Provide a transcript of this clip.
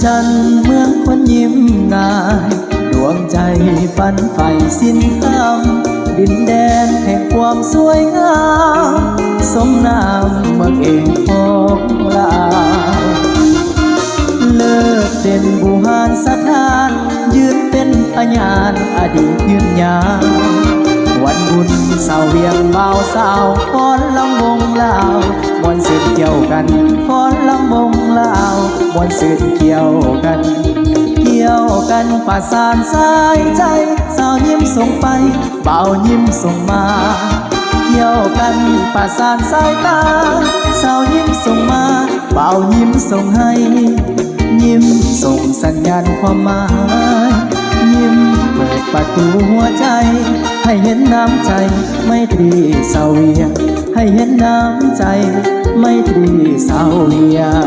จันทร์เมืองคนยิ้มง่ายดวงใจฝันใฝ่สิ้นธรรมดินแดนแห่งความสวยงามสมนามเมืองเอกของลาวเลิศเด่นบูหารสถานยืนเป็นพยานอดีตยืนยาววันบุญเสาเวียงเบาสาวฟ้อนลำวงลาวมวนสืบเกี่ยวกันฟ้อนลำวงลาวมวนสืบเกี่ยวกันเกี่ยวกันประสานสายใจสาวยิ้มส่งไปเบายิ้มส่งมาเกี่ยวกันประสานสายตาสาวยิ้มส่งมาเบายิ้มส่งให้ยิ้มส่งสัญญาณความหมายยิ้มเปิดประตูหัวใจให้เห็นน้ำใจไม่ตรีเสาเวียงให้เห็นน้ำใจไม่ตรีเสาเวียง